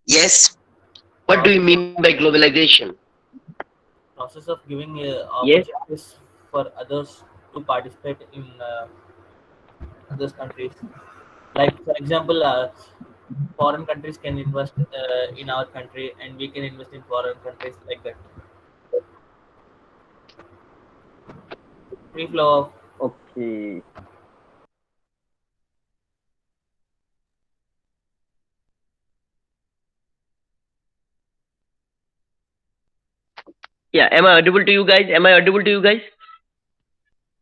Yes. What do you process of mean by globalization? process of giving Yes. opportunities for others to participate in other countries. Like for example, foreign countries can invest in our country, and we can invest in foreign countries like that. Free flow of Okay. Yeah. Am I audible to you guys? Am I audible to you guys?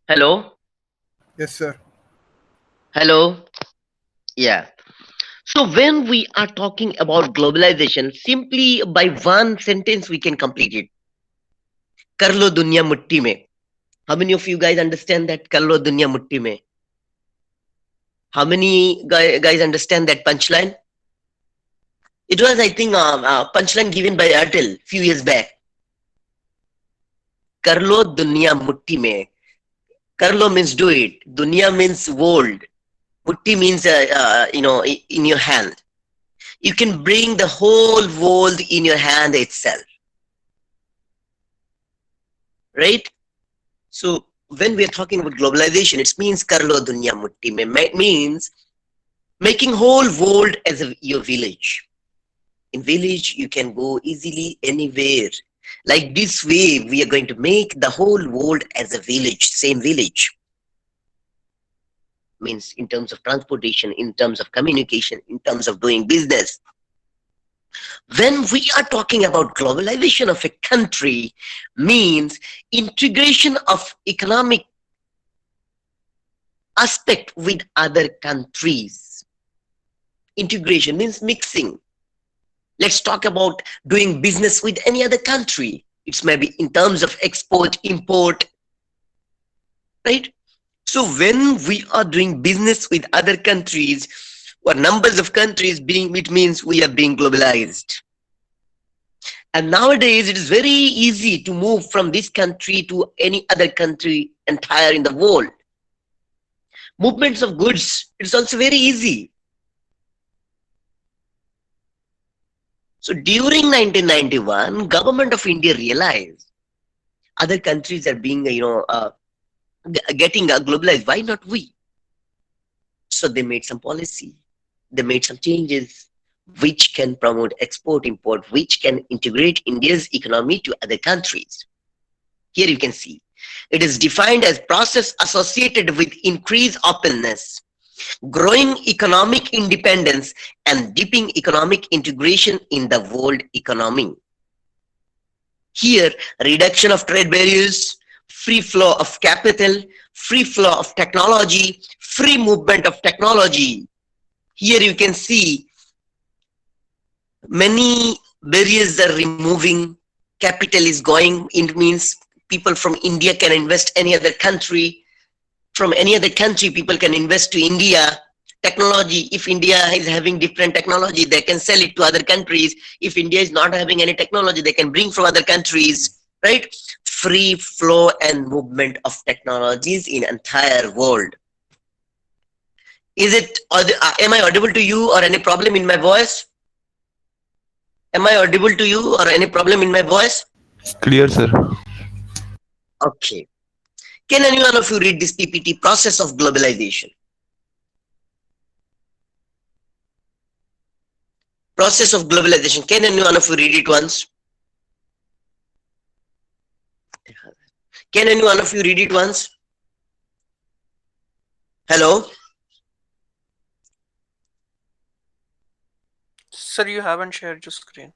Hello. Yes, sir. Hello. Yeah. So when we are talking about globalization, simply by one sentence we can complete it. कर लो दुनिया मुट्ठी में. How many of you guys understand that? कर लो दुनिया मुट्ठी में. How many guys understand that punchline? It was, I think, punchline given by Airtel few years back. कर लो दुनिया मुट्ठी में. कर लो means do it. Dunya means world. Mutti means, in your hand. You can bring the whole world in your hand itself, right? So when we are talking about globalization, it means karlo dunya mutti mein. Means making whole world as your village. In village, you can go easily anywhere. Like this way, we are going to make the whole world as a village, same village. Means in terms of transportation, in terms of communication, in terms of doing business. When we are talking about globalization of a country, means integration of economic aspect with other countries. Integration means mixing. Let's talk about doing business with any other country. It's maybe in terms of export, import, right? So when we are doing business with other countries or numbers of countries being, it means we are being globalized. And nowadays, it is very easy to move from this country to any other country entire in the world. Movements of goods, it's also very easy. So during 1991, government of India realized other countries are being, getting globalized. Why not we? So they made some policy. They made some changes which can promote export, import, which can integrate India's economy to other countries. Here you can see it is defined as process associated with increased openness, growing economic independence, and deepening economic integration in the world economy. Here, reduction of trade barriers, free flow of capital, free flow of technology, free movement of technology. Here you can see many barriers are removing, capital is going, it means people from India can invest any other country, from any other country people can invest to India. Technology, if India is having different technology, they can sell it to other countries. If India is not having any technology, they can bring from other countries, right? Free flow and movement of technologies in entire world. Is it, am I audible to you or any problem in my voice? Am I audible to you or any problem in my voice? Clear, sir. Okay. Can any one of you read this PPT, process of globalization? Process of globalization. Can any one of you read it once? Can any one of you read it once? Hello? Sir, you haven't shared your screen.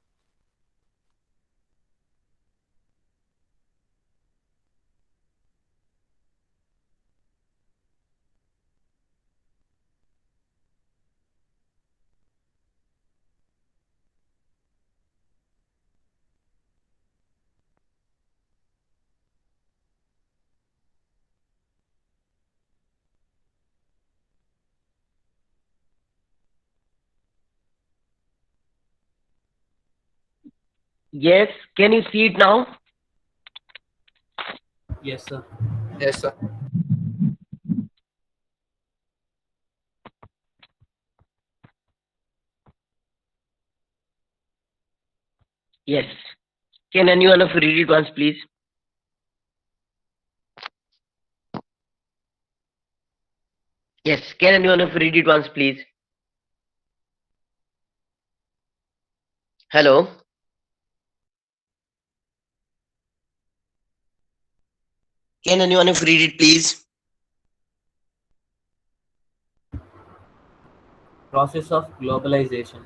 Yes. Can you see it now? yes, sir. Yes, sir. Yes. Can anyone of you read it once, please? Yes. Can anyone of you read it once, please? Hello. Can anyone of you read it, please? Process of globalization.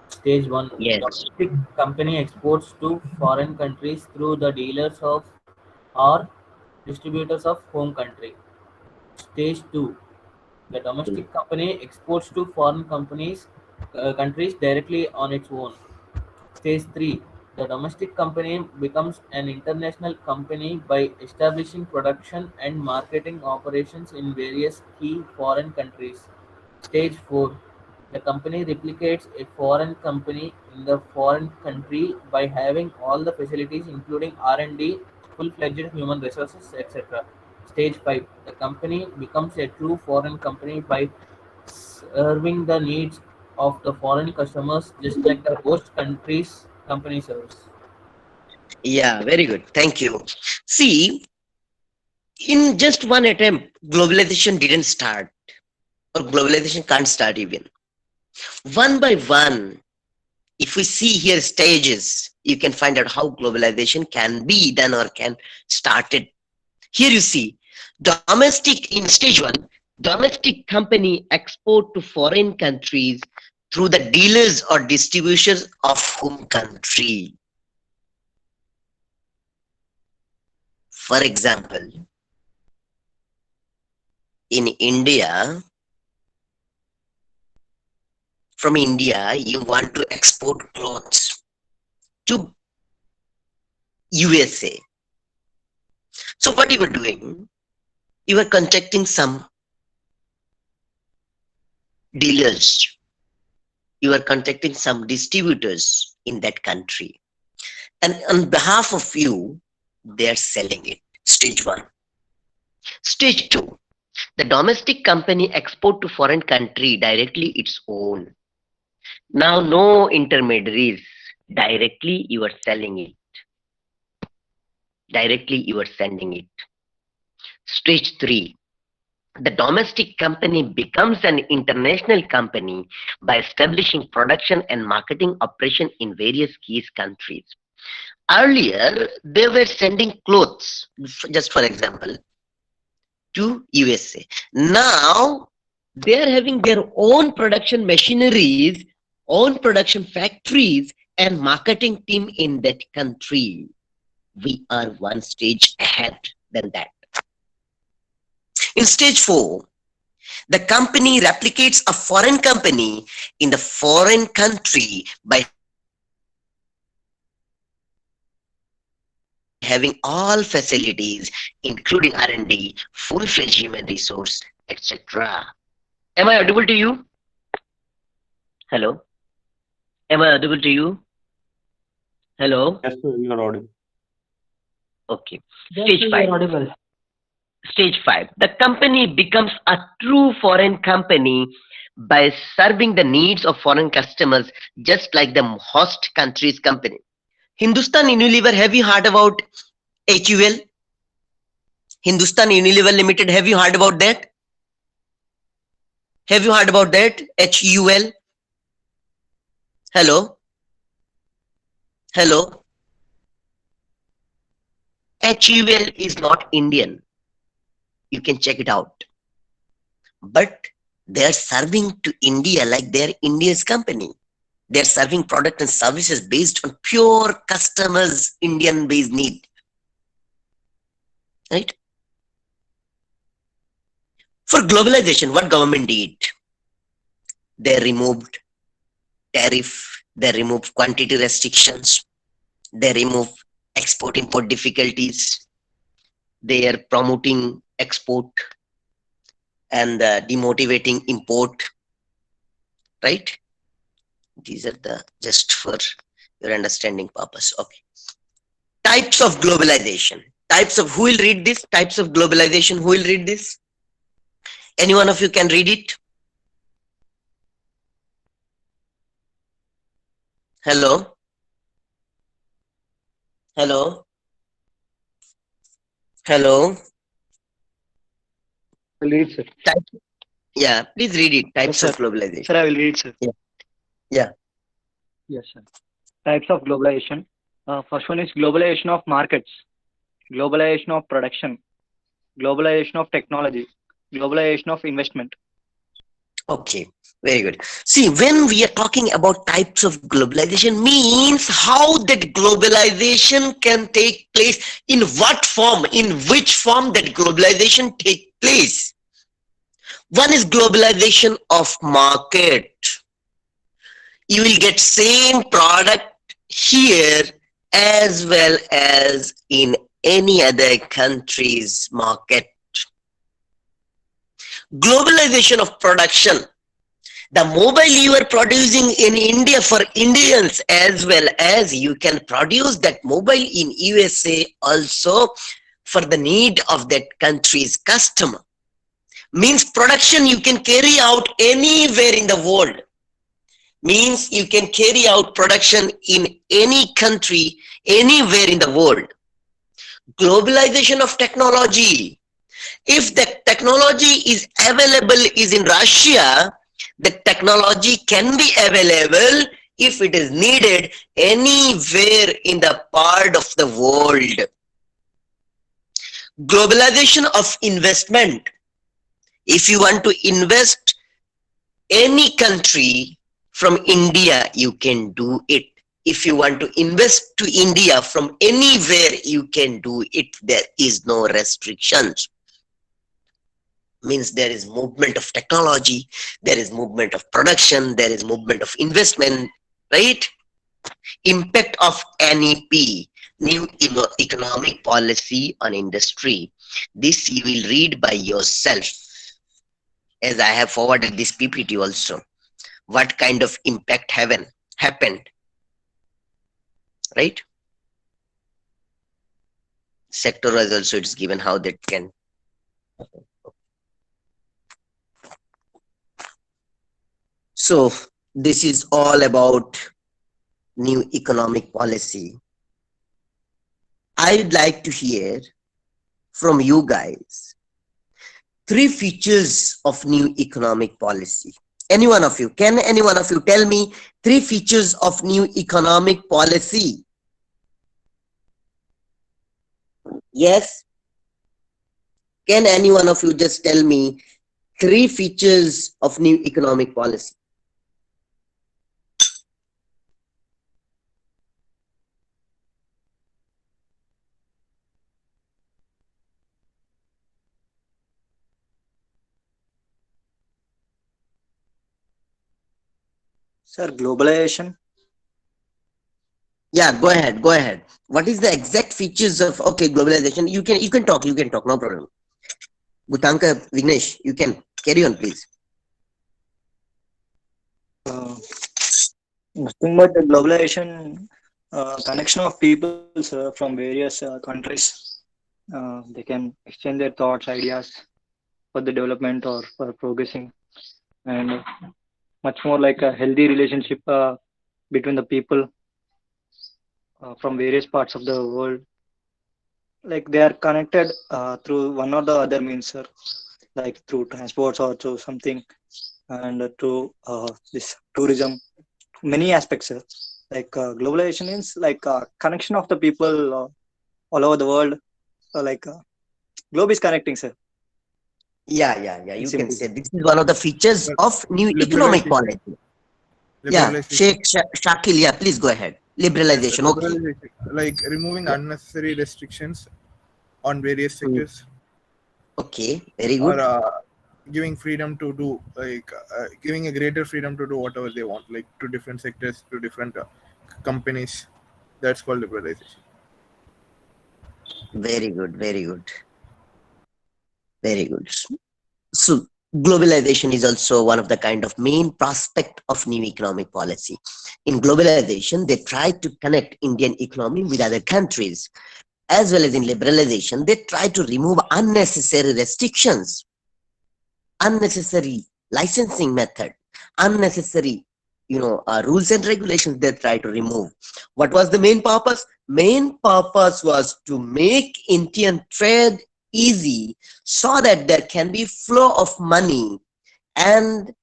Stage 1. Yes. Domestic company exports to foreign countries through the dealers of or distributors of home country. Stage 2. The domestic company exports to foreign countries directly on its own. Stage 3. The domestic company becomes an international company by establishing production and marketing operations in various key foreign countries. Stage 4. The company replicates a foreign company in the foreign country by having all the facilities including R&D, full-fledged human resources, etc. Stage 5. The company becomes a true foreign company by serving the needs of the foreign customers just like the host country's company serves. Yeah, very good. Thank you. See, in just one attempt, globalization didn't start, or globalization can't start even. One by one, if we see here stages, you can find out how globalization can be done or can started. Here you see, domestic in stage one, domestic company export to foreign countries through the dealers or distributors of home country. For example, in India, from India, you want to export clothes to USA. So what you were doing, you were contacting some dealers, you are contacting some distributors in that country, and on behalf of you, they are selling it. Stage one. Stage two, the domestic company export to foreign country directly its own. Now no intermediaries, directly you are selling it, directly you are sending it. Stage three, the domestic company becomes an international company by establishing production and marketing operation in various key countries. Earlier, they were sending clothes, just for example, to USA. Now, they are having their own production machineries, own production factories, and marketing team in that country. We are one stage ahead than that. In stage four, the company replicates a foreign company in the foreign country by having all facilities, including R&D, full-fledged human resource, etc. Am I audible to you? Hello? Am I audible to you? Hello? Yes, sir, you are audible. Okay. Yes, Stage sir, you 5. are audible. Stage 5. The company becomes a true foreign company by serving the needs of foreign customers, just like the host country's company. Hindustan Unilever, have you heard about HUL? Hindustan Unilever Limited, have you heard about that? Have you heard about that? HUL? Hello? Hello? HUL is not Indian. You can check it out. But they're serving to India like they're India's company. They're serving product and services based on pure customers' Indian-based need. Right? For globalization, what government did? They removed tariff, they removed quantity restrictions, they remove export-import difficulties, they are promoting export and demotivating import, right? These are the just for your understanding purpose. Okay. Types of globalization. Types of, who will read this? Types of globalization, who will read this? Any one of you can read it? Hello? Hello? Hello? Will read, sir. Type, yeah, please read it. Types Yes, of globalization. Sir, I will read, sir. Yeah. Yeah. Yes, sir. Types of globalization. First one is globalization of markets, globalization of production, globalization of technology, globalization of investment. Okay, very good. See, when we are talking about types of globalization, means how that globalization can take place, in what form, in which form that globalization take place. One is globalization of market. You will get same product here as well as in any other country's market. Globalization of production. The mobile you are producing in India for Indians, as well as you can produce that mobile in USA also for the need of that country's customer. Means production you can carry out anywhere in the world. Means you can carry out production in any country, anywhere in the world. Globalization of technology. If the technology is available is in Russia, the technology can be available if it is needed anywhere in the part of the world. Globalization of investment. If you want to invest any country from India, you can do it. If you want to invest to India from anywhere, you can do it. There is no restrictions. Means there is movement of technology, there is movement of production, there is movement of investment, right? Impact of NEP, new economic policy on industry. This you will read by yourself, as I have forwarded this PPT also. What kind of impact happened, right? Sector wise also it's given how that can happen. So this is all about new economic policy. I would like to hear from you guys 3 features of new economic policy. Any one of you, can any one of you tell me 3 features of new economic policy? Yes? Can any one of you just tell me 3 features of new economic policy? Sir, globalization. Yeah, go ahead. What is the exact features of globalization? You can talk, no problem. Bhutanka, Vignesh, you can carry on, please. Nothing but the globalization, connection of people from various countries. They can exchange their thoughts, ideas for the development or for progressing, and much more like a healthy relationship between the people from various parts of the world. Like they are connected through one or the other means, sir, like through transports or through something, and through this tourism, many aspects, sir. Like globalization is like connection of the people all over the world. Globe is connecting, sir. Yeah. You Simple. can say this is one of the features of new economic policy. Yeah, Sheikh Shakil, yeah, please go ahead. Liberalization, Yes, okay. liberalization, like removing unnecessary restrictions on various sectors, Okay, very or good. giving freedom to do, giving a greater freedom to do whatever they want, like to different sectors, to different companies. That's called liberalization. Very good, very good. Very good. So globalization is also one of the kind of main prospect of new economic policy. In globalization, they try to connect Indian economy with other countries. As well as in liberalization, they try to remove unnecessary restrictions, unnecessary licensing method, unnecessary rules and regulations they try to remove. What was the main purpose? Main purpose was to make Indian trade easy so that there can be flow of money, and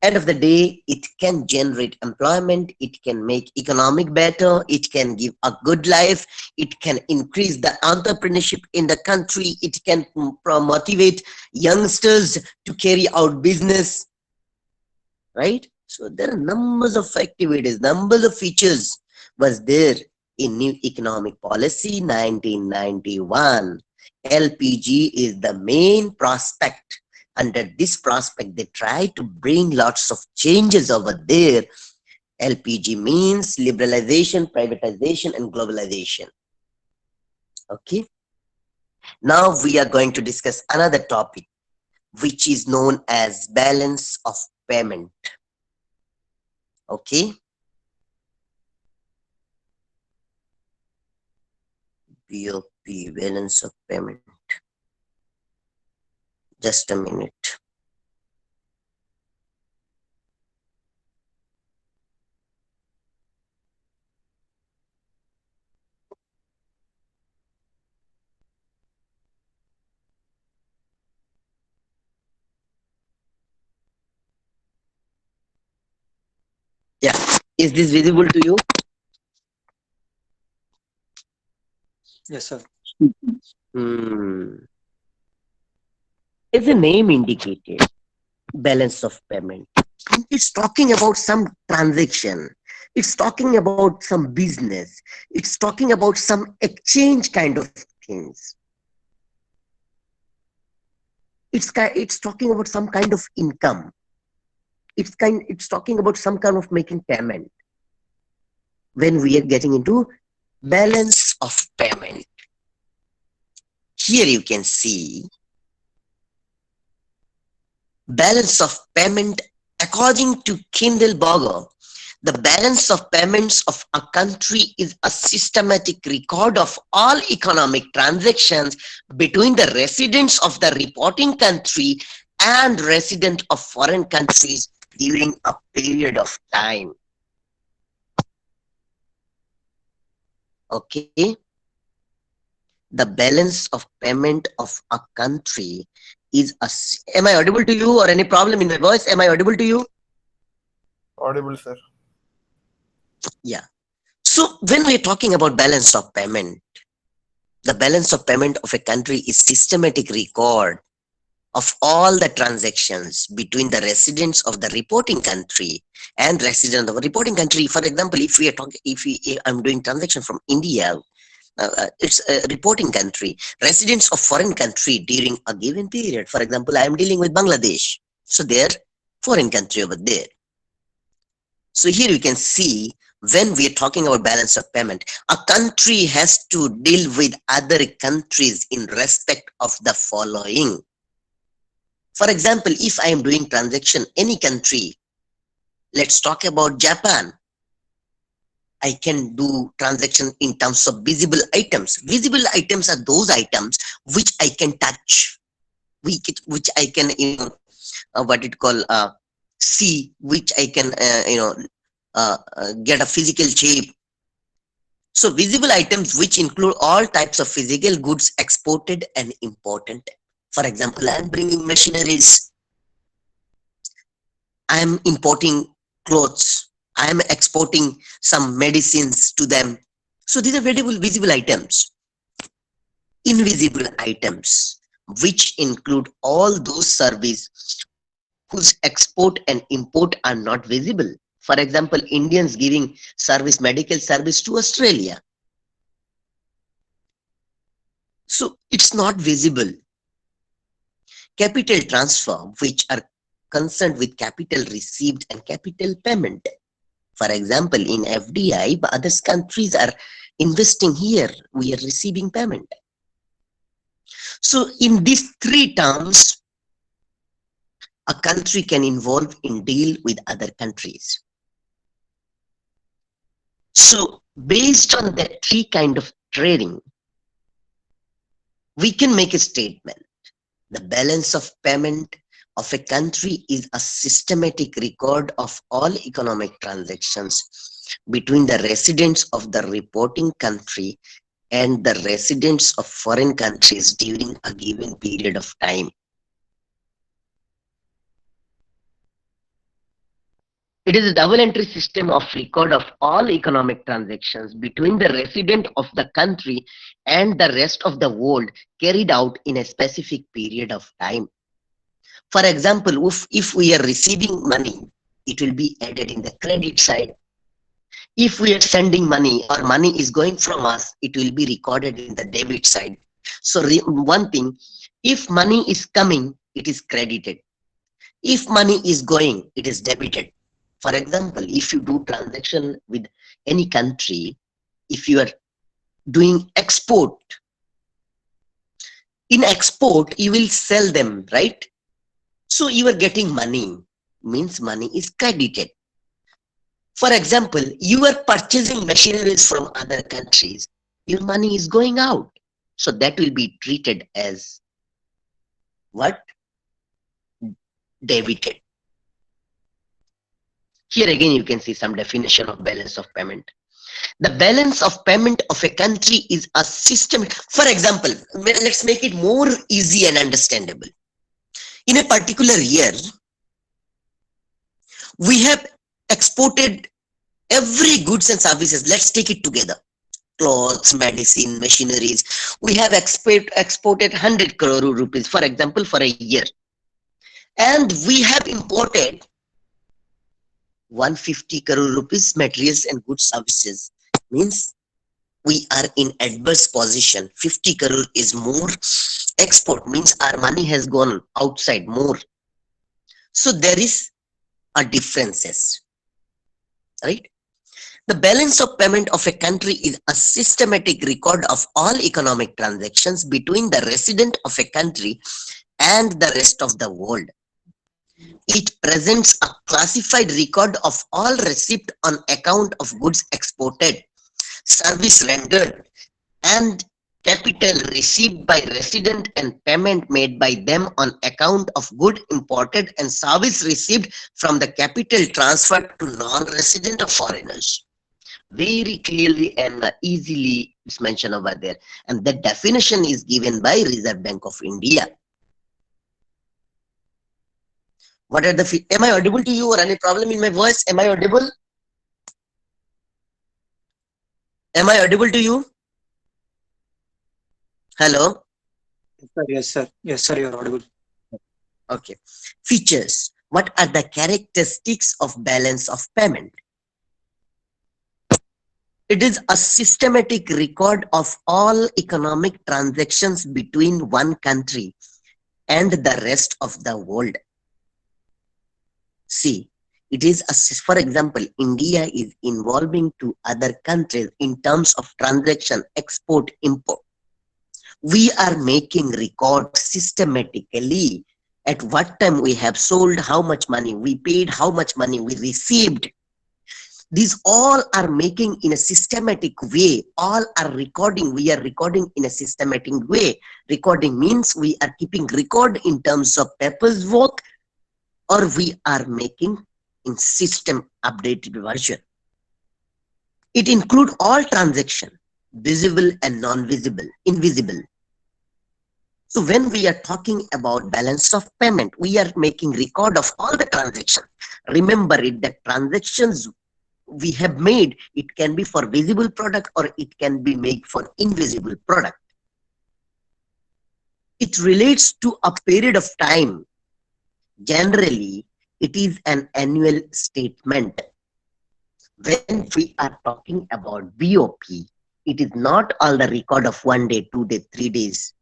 end of the day it can generate employment, it can make economic better, it can give a good life, it can increase the entrepreneurship in the country, it can motivate youngsters to carry out business, right? So there are numbers of activities, numbers of features was there in new economic policy 1991. LPG is the main prospect. Under this prospect, they try to bring lots of changes over there. LPG means liberalization, privatization, and globalization. Okay. Now we are going to discuss another topic, which is known as balance of payment. Okay. BOP, balance of payment. Just a minute. Yeah, is this visible to you? Yes, sir. As the name indicated, balance of payment. It's talking about some transaction. It's talking about some business. It's talking about some exchange kind of things. It's talking about some kind of income. It's talking about some kind of making payment. When we are getting into balance of payment, here you can see balance of payment according to Kindleberger. The balance of payments of a country is a systematic record of all economic transactions between the residents of the reporting country and resident of foreign countries during a period of time. Okay. The balance of payment of a country is a... Am I audible to you, or any problem in my voice? Am I audible to you? Audible, sir. Yeah. So when we're talking about balance of payment, the balance of payment of a country is systematic record of all the transactions between the residents of the reporting country and resident of a reporting country. For example, if I'm doing transaction from India, it's a reporting country, residents of foreign country during a given period. For example, I am dealing with Bangladesh, so they're foreign country over there. So here you can see, when we are talking about balance of payment, a country has to deal with other countries in respect of the following. For example, if I am doing transaction any country, let's talk about Japan. I can do transaction in terms of visible items. Visible items are those items which I can touch, which I can, see, which I can, get a physical shape. So visible items which include all types of physical goods exported and imported. For example, I am bringing machineries. I am importing clothes. I am exporting some medicines to them. So these are visible items. Invisible items, which include all those services whose export and import are not visible. For example, Indians giving medical service to Australia. So it's not visible. Capital transfer, which are concerned with capital received and capital payment. For example, in FDI, other countries are investing here, we are receiving payment. So in these three terms, a country can involve in deal with other countries. So based on that three kind of trading, we can make a statement. The balance of payment of a country is a systematic record of all economic transactions between the residents of the reporting country and the residents of foreign countries during a given period of time. It is a double entry system of record of all economic transactions between the resident of the country and the rest of the world carried out in a specific period of time. For example, if we are receiving money, it will be added in the credit side. If we are sending money or money is going from us, it will be recorded in the debit side. So one thing, if money is coming, it is credited. If money is going, it is debited. For example, if you do transaction with any country, if you are doing export, in export, you will sell them, right? So you are getting money, means money is credited. For example, you are purchasing machineries from other countries, your money is going out. So that will be treated as what? Debited. Here again, you can see some definition of balance of payment. The balance of payment of a country is a system. For example, let's make it more easy and understandable. In a particular year, we have exported every goods and services. Let's take it together. Clothes, medicine, machineries. We have exported 100 crore rupees, for example, for a year. And we have imported 150 crore rupees materials and goods services. Means we are in adverse position. 50 crore is more export, means our money has gone outside more. So there is a differences, right? The balance of payment of a country is a systematic record of all economic transactions between the resident of a country and the rest of the world. It presents a classified record of all receipt on account of goods exported, service rendered, and capital received by resident and payment made by them on account of good imported and service received from the capital transferred to non-resident or foreigners. Very clearly and easily it's mentioned over there, and the definition is given by Reserve Bank of India. What are the, am I audible to you or any problem in my voice? Am I audible? Am I audible to you? Hello? Yes, sir. Yes, sir, you're audible. Okay. Features. What are the characteristics of balance of payment? It is a systematic record of all economic transactions between one country and the rest of the world. See, it is, for example, India is involving to other countries in terms of transaction, export, import. We are making records systematically at what time we have sold, how much money we paid, how much money we received. These all are making in a systematic way. All are recording. We are recording in a systematic way. Recording means we are keeping record in terms of papers work, or we are making in system updated version. It includes all transaction, visible and non-visible, invisible. So when we are talking about balance of payment, we are making record of all the transactions. Remember it, that transactions we have made, it can be for visible product or it can be made for invisible product. It relates to a period of time. Generally, it is an annual statement. When we are talking about BOP, it is not all the record of 1 day, 2 days, 3 days,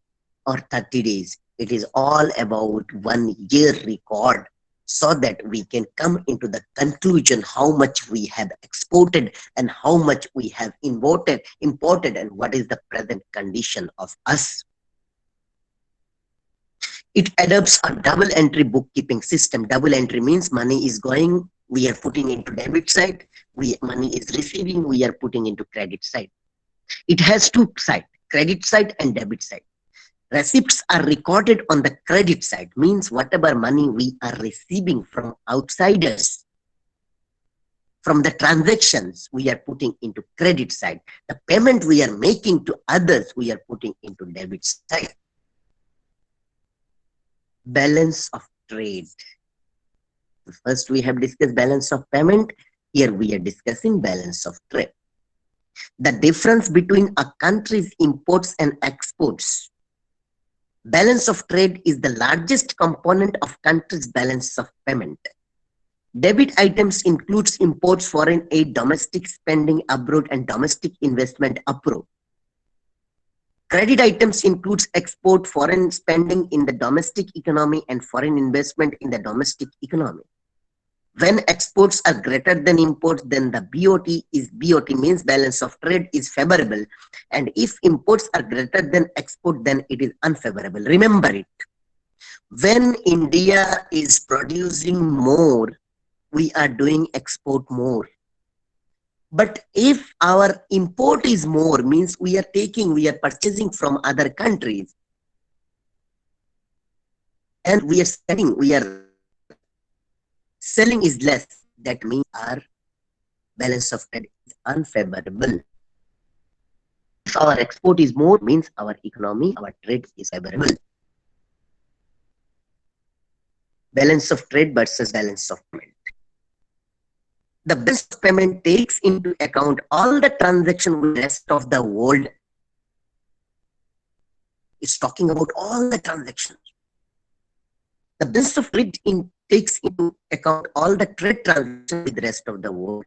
or 30 days. It is all about 1 year record, so that we can come into the conclusion how much we have exported and how much we have imported, and what is the present condition of us. It adopts a double entry bookkeeping system. Double entry means money is going, we are putting into debit side, money is receiving, we are putting into credit side. It has two sides, credit side and debit side. Receipts are recorded on the credit side, means whatever money we are receiving from outsiders, from the transactions we are putting into credit side. The payment we are making to others, we are putting into debit side. Balance of trade. First we have discussed balance of payment. Here we are discussing balance of trade. The difference between a country's imports and exports. Balance of trade is the largest component of country's balance of payment. Debit items includes imports, foreign aid, domestic spending abroad, and domestic investment abroad. Credit items includes export, foreign spending in the domestic economy, and foreign investment in the domestic economy. When exports are greater than imports, then the BOT means balance of trade is favorable. And if imports are greater than export, then it is unfavorable. Remember it. When India is producing more, we are doing export more. But if our import is more, means we are purchasing from other countries, and we are selling is less, that means our balance of trade is unfavorable. If our export is more, means our economy, our trade is favorable. Balance of trade versus balance of payment. The balance of payment takes into account all the transactions with the rest of the world. It's talking about all the transactions. The balance of trade takes into account all the trade transactions with the rest of the world.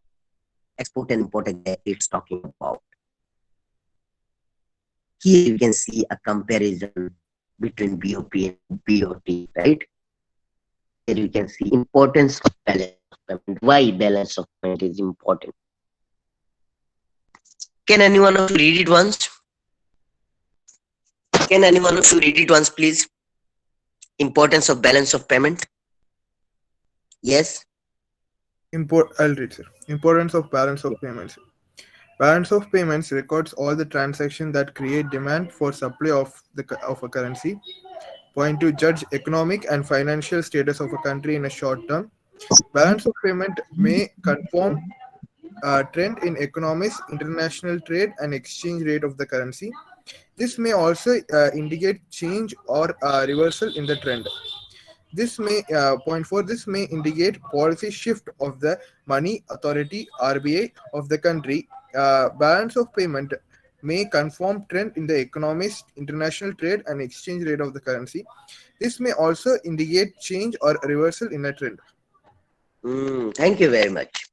Export and import, exactly it's talking about. Here you can see a comparison between BOP and BOT, right? Here you can see importance of balance of payment. Why balance of payment is important? Can anyone of you read it once? Can anyone of you read it once, please? Importance of balance of payment. Yes. I'll read, sir. Importance of balance of payments. Balance of payments records all the transactions that create demand for supply of a currency. Point to judge economic and financial status of a country in a short term. Balance of payment may conform trend in economies, international trade, and exchange rate of the currency. This may also indicate change or reversal in the trend. This may this may indicate policy shift of the money authority RBI of the country. Balance of payment may conform trend in the economies, international trade, and exchange rate of the currency. This may also indicate change or reversal in a trend. Thank you very much.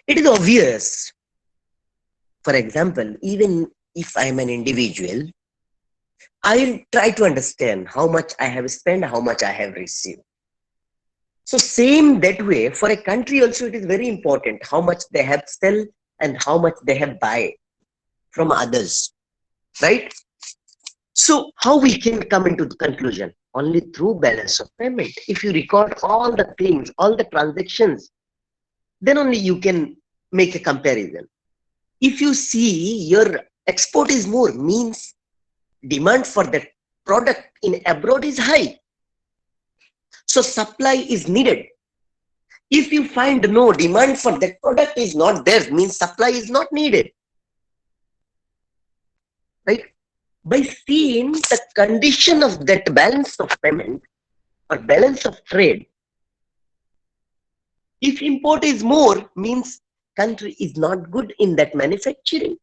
It is obvious. For example, even if I'm an individual, I'll try to understand how much I have spent, how much I have received. So same that way, for a country also it is very important how much they have sell and how much they have buy from others, right? So how we can come into the conclusion? Only through balance of payment. If you record all the things, all the transactions, then only you can make a comparison. If you see your export is more, means demand for the product in abroad is high. So supply is needed. If you find no demand for that product is not there, means supply is not needed. Right? By seeing the condition of that balance of payment or balance of trade, if import is more, means country is not good in that manufacturing,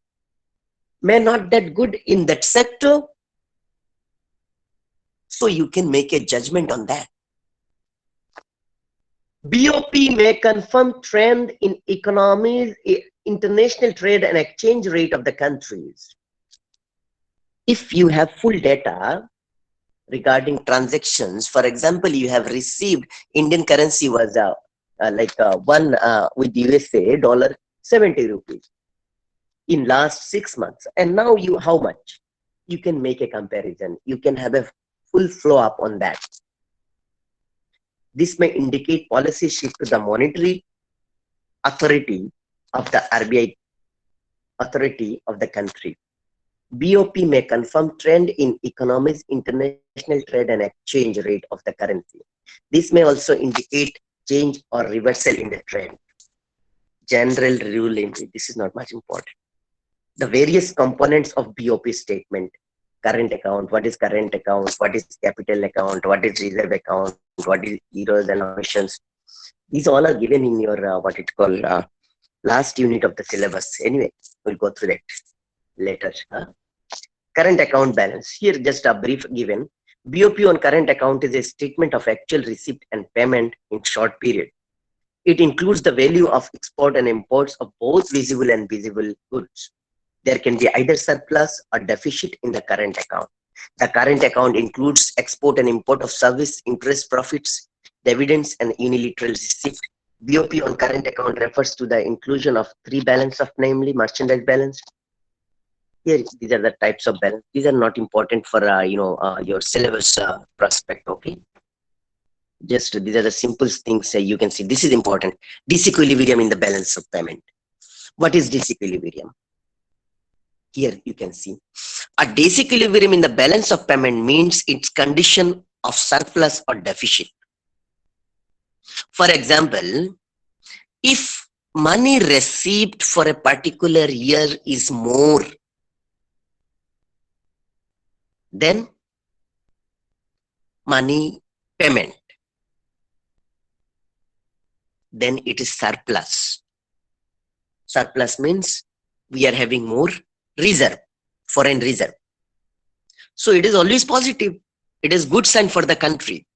may not that good in that sector. So you can make a judgment on that. BOP may confirm trend in economies, international trade and exchange rate of the countries. If you have full data regarding transactions, for example, you have received Indian currency was one with USA $70 in last 6 months, and now you how much? You can make a comparison. You can have a full flow up on that. This may indicate policy shift to the monetary authority of the RBI authority of the country. BOP may confirm trend in economies, international trade and exchange rate of the currency. This may also indicate change or reversal in the trend. General ruling, this is not much important. The various components of BOP statement: current account, what is current account, what is capital account, what is reserve account, what is errors and omissions. These all are given in your what it called last unit of the syllabus. Anyway, we'll go through that later. Current account balance. Here, just a brief given. BOP on current account is a statement of actual receipt and payment in short period. It includes the value of export and imports of both visible and visible goods. There can be either surplus or deficit in the current account. The current account includes export and import of service, interest, profits, dividends, and unilateral receipt. BOP on current account refers to the inclusion of three balance of, namely merchandise balance. Here, these are the types of balance. These are not important for your syllabus prospect. Okay, just these are the simple things you can see. This is important. Disequilibrium in the balance of payment. What is disequilibrium? Here you can see a disequilibrium in the balance of payment means its condition of surplus or deficit. For example, if money received for a particular year is more than money payment, then it is surplus. Surplus means we are having more reserve, foreign reserve. So it is always positive. It is good sign for the country.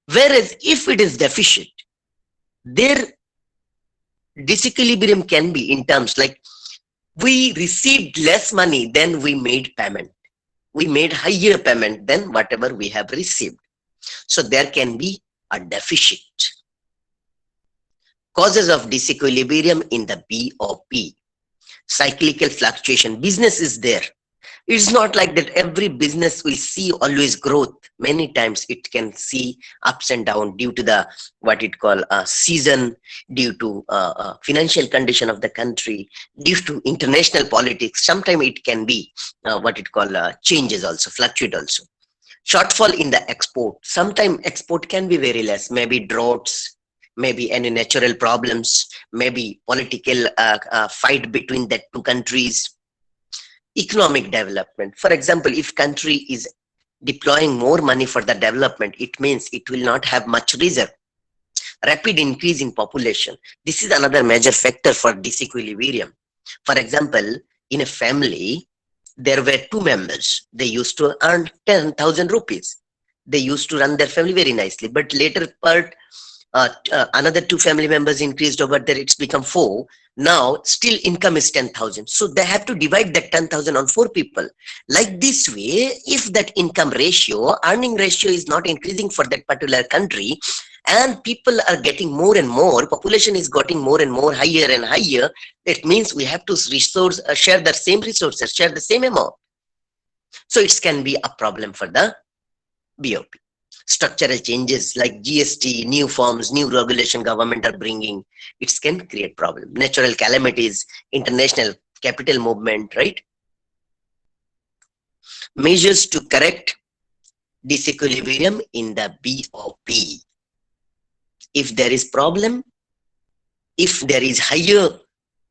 Whereas if it is deficit, their disequilibrium can be in terms like we received less money than we made payment. We made higher payment than whatever we have received. So there can be a deficit. Causes of disequilibrium in the BOP. Cyclical fluctuation. Business is there. It's not like that every business will see always growth. Many times it can see ups and downs due to the what it call season, due to financial condition of the country, due to international politics. Sometimes it can be what it call changes also, fluctuate also. Shortfall in the export. Sometimes export can be very less, maybe droughts, maybe any natural problems, maybe political fight between the two countries. Economic development. For example, if country is deploying more money for the development, it means it will not have much reserve. Rapid increase in population. This is another major factor for disequilibrium. For example, in a family, there were two members. They used to earn 10,000 rupees. They used to run their family very nicely. But later part, another two family members increased over there. It's become 4. Now still income is 10,000. So they have to divide that 10,000 on 4 people. Like this way, if that income ratio, earning ratio is not increasing for that particular country, and people are getting more and more, population is getting more and more, higher and higher, it means we have to share the same resources, share the same amount. So it can be a problem for the BOP. Structural changes like GST, new forms, new regulation government are bringing, it can create problem. Natural calamities, international capital movement, right? Measures to correct disequilibrium in the BOP. If there is problem, if there is higher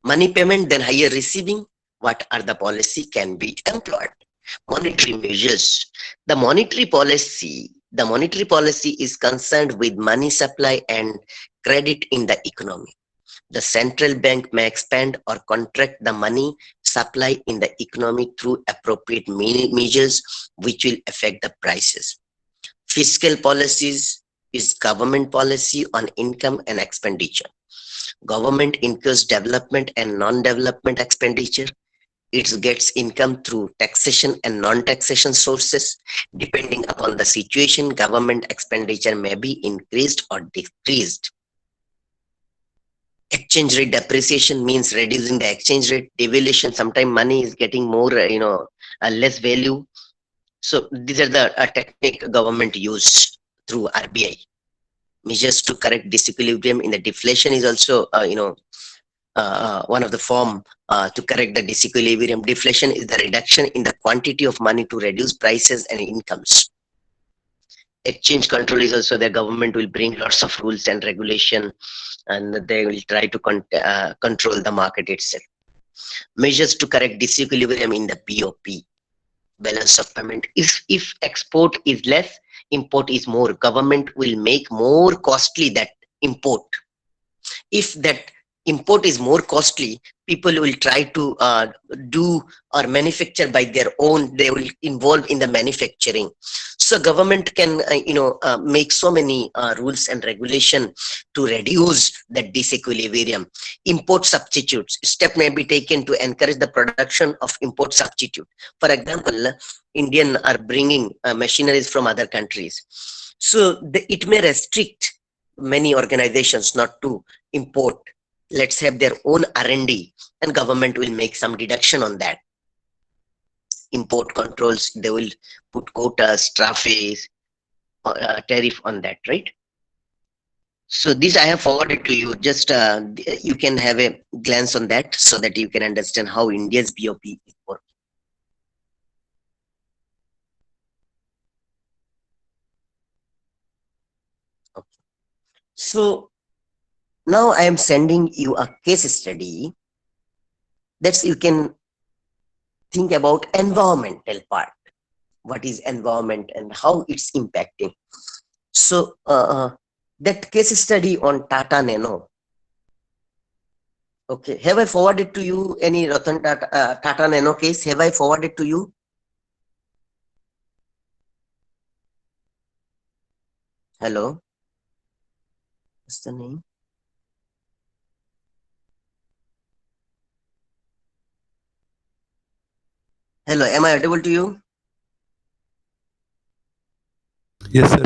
money payment than higher receiving, what are the policy can be employed? Monetary measures. The monetary policy is concerned with money supply and credit in the economy. The central bank may expand or contract the money supply in the economy through appropriate measures which will affect the prices. Fiscal policies is government policy on income and expenditure. Government incurs development and non-development expenditure. It gets income through taxation and non-taxation sources. Depending upon the situation, government expenditure may be increased or decreased. Exchange rate depreciation means reducing the exchange rate. Devaluation, sometimes money is getting more, less value. So these are the technique government use through RBI. Measures to correct disequilibrium in the deflation is also, one of the form to correct the disequilibrium. Deflation is the reduction in the quantity of money to reduce prices and incomes. Exchange control is also the government will bring lots of rules and regulation, and they will try to control the market itself. Measures to correct disequilibrium in the BOP, balance of payment. If export is less, import is more. Government will make more costly that import. If that import is more costly, people will try to do or manufacture by their own. They will involve in the manufacturing. So government can make so many rules and regulation to reduce that disequilibrium. Import substitutes, step may be taken to encourage the production of import substitute. For example, Indian are bringing machineries from other countries, so it may restrict many organizations not to import. Let's have their own R&D, and government will make some deduction on that. Import controls, they will put quotas, tariffs, tariff on that, right? So this I have forwarded to you. Just you can have a glance on that so that you can understand how India's BOP is working. Okay. So now I am sending you a case study that you can think about environmental part. What is environment and how it's impacting. So that case study on Tata Nano. Okay, have I forwarded to you any Ratan Tata Nano case? Have I forwarded to you? Hello, what's the name? Hello, am I audible to you? Yes, sir.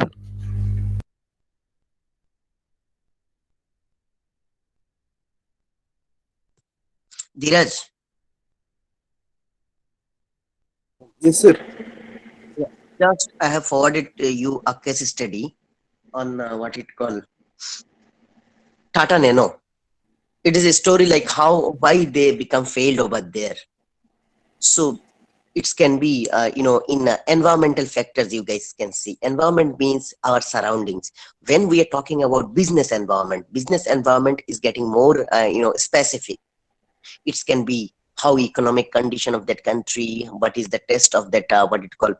Dheeraj, Yes, sir. just I have forwarded you a case study on what it called Tata Nano. It is a story like why they become failed over there. So it can be in environmental factors. You guys can see environment means our surroundings. When we are talking about business environment is getting more specific. It can be how economic condition of that country, what is the test of that what it called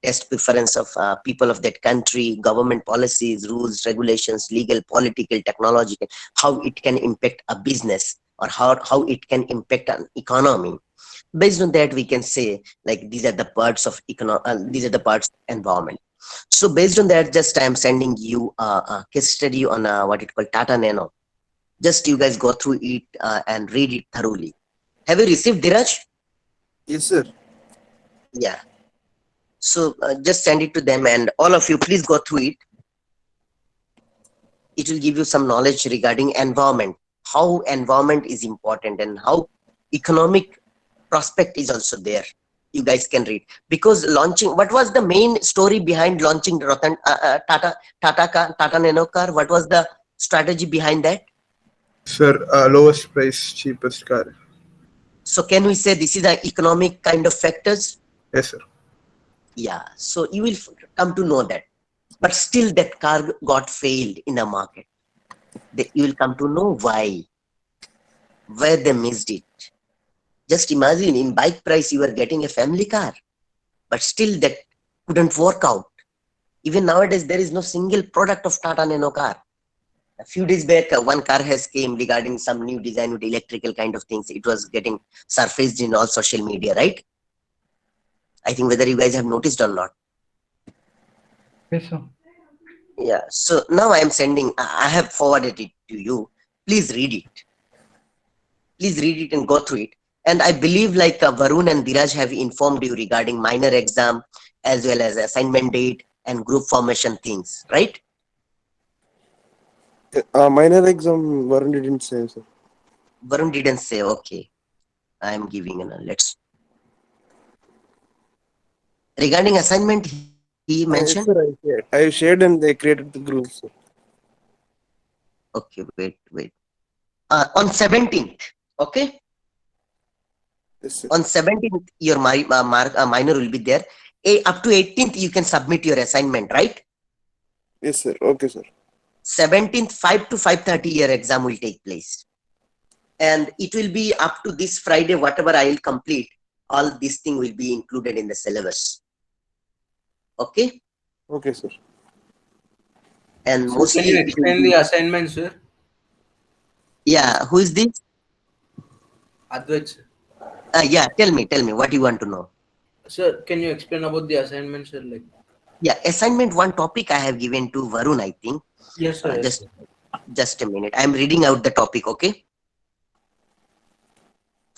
test preference of people of that country, government policies, rules, regulations, legal, political, technological, how it can impact a business, or how it can impact an economy. Based on that, we can say like these are the parts of these are the parts of environment. So based on that, just I am sending you a case study on what it called Tata Nano. Just you guys go through it and read it thoroughly. Have you received, Dheeraj? Yes, sir. Yeah. So just send it to them, and all of you please go through it. It will give you some knowledge regarding environment, how environment is important, and how economic prospect is also there. You guys can read, because launching, what was the main story behind launching Tata Nano car? What was the strategy behind that? Sir, lowest price, cheapest car. So can we say this is the economic kind of factors? Yes, sir. Yeah, so you will come to know that. But still that car got failed in the market. You will come to know why, where they missed it. Just imagine, in bike price you are getting a family car, but still that couldn't work out. Even nowadays there is no single product of Tata Nano car. A few days back one car has came regarding some new design with electrical kind of things. It was getting surfaced in all social media, right? I think whether you guys have noticed or not. Yes, sir. Yeah, so now I am sending, I have forwarded it to you. Please read it. Please read it and go through it. And I believe like Varun and Dheeraj have informed you regarding minor exam as well as assignment date and group formation things, right? Minor exam, Varun didn't say, sir. Varun didn't say, okay. I am giving let's. Regarding assignment, he Yes, mentioned. sir, I shared and they created the group, sir. Okay, wait. on 17th. Okay. Yes, sir. On 17th, your minor will be there. Up to 18th, you can submit your assignment, right? Yes, sir. Okay, sir. 17th, 5 to 5:30, your exam will take place. And it will be up to this Friday, whatever I will complete, all this thing will be included in the syllabus. Okay? Okay, sir. And So mostly, can you it will explain be- the assignment, sir? yeah, who is this? Advait, sir. Yeah, tell me, what you want to know? Sir, can you explain about the assignment, sir? Like, Yeah, assignment one topic I have given to Varun, I think. yes, sir. Yes, sir. Just a minute. I'm reading out the topic, okay?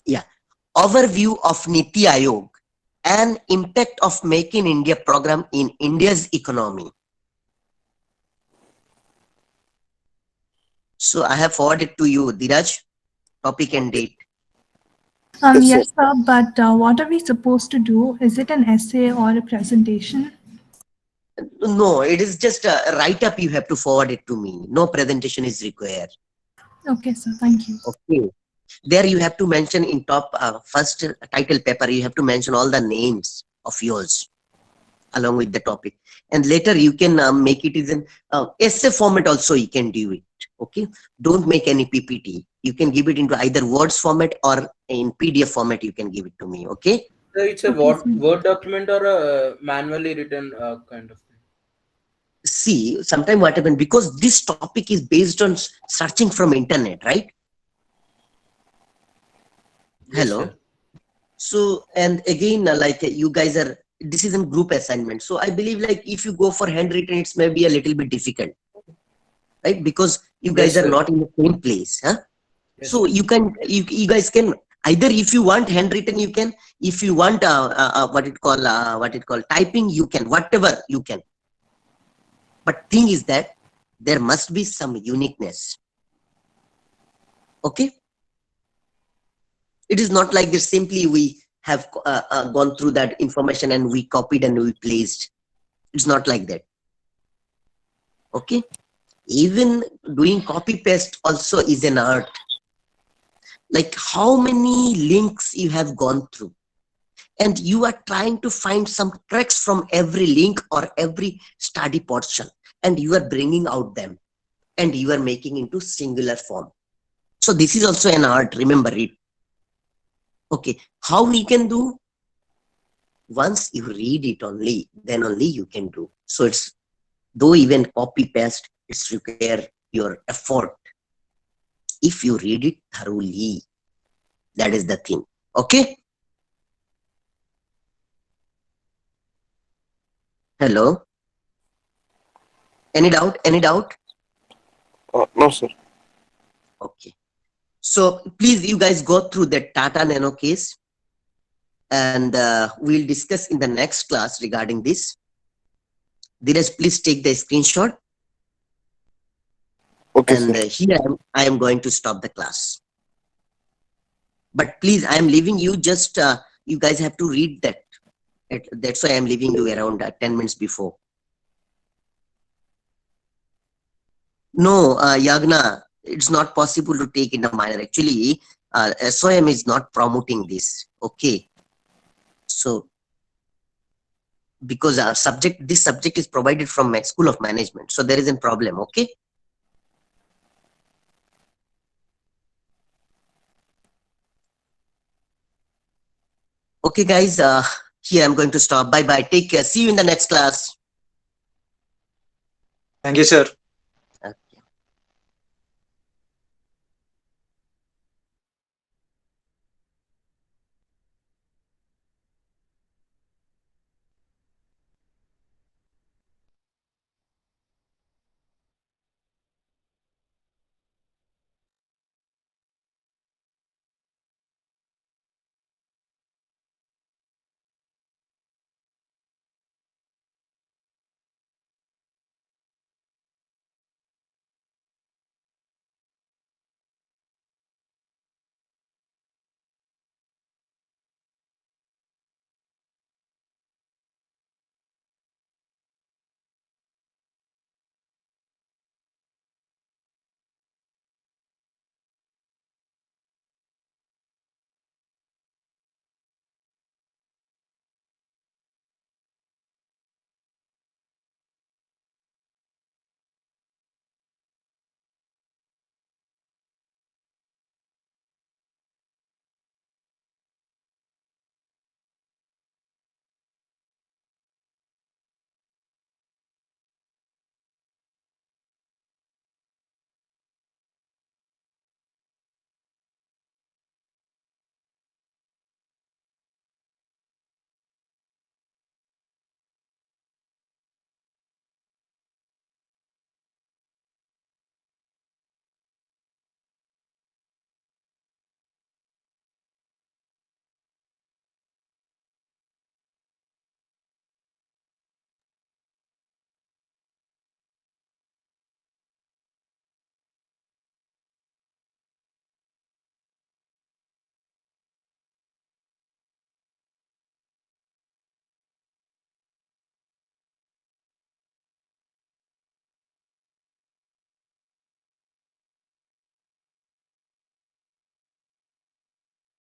Yeah. Overview of Niti Aayog and impact of Make in India program in India's economy. So I have forwarded to you, Dheeraj, topic and date. Yes, Yes, sir, but what are we supposed to do? Is it an essay or a presentation? No, it is just a write-up. You have to forward it to me. No presentation is required. Okay, sir, thank you. Okay. There you have to mention in top first title paper, you have to mention all the names of yours along with the topic. And later you can make it in essay format also you can do it. Okay. Don't make any PPT. You can give it into either words format or in PDF format you can give it to me. Okay. So it's a Okay, sir. Word document or a manually written kind of thing. See, sometime what happened, because this topic is based on searching from internet, right? Yes, Hello. sir. So, and again, like you guys are, this is a group assignment. So I believe like if you go for handwritten, it's maybe a little bit difficult, right? Because you guys Yes, are sir. not in the same place, huh? Yes, So sir. you can, you guys can either, if you want handwritten, you can. If you want what it call typing, you can. Whatever you can. But thing is that there must be some uniqueness. Okay. It is not like this. Simply we have gone through that information and we copied and we placed. It's not like that. Okay. Even doing copy paste also is an art. Like how many links you have gone through, and you are trying to find some tracks from every link or every study portion, and you are bringing out them and you are making into singular form. So this is also an art. Remember it. Okay. How we can do? Once you read it only, then only you can do. So it's, though even copy paste, it's require your effort. If you read it thoroughly, that is the thing. Okay. Hello. Any doubt? Any doubt? No, sir. Okay. So please, you guys go through the Tata Nano case, and we'll discuss in the next class regarding this. Dheeraj, please take the screenshot. Okay, And sir. here I am going to stop the class. But please, I am leaving you just, you guys have to read that. That's why I am leaving you around 10 minutes before. No, Yagna, it's not possible to take in a minor. Actually, SOM is not promoting this. Okay. So, because our subject, this subject is provided from School of Management. So there is a problem. Okay. Okay, guys, here I'm going to stop. Bye bye. Take care. See you in the next class. Thank you, sir.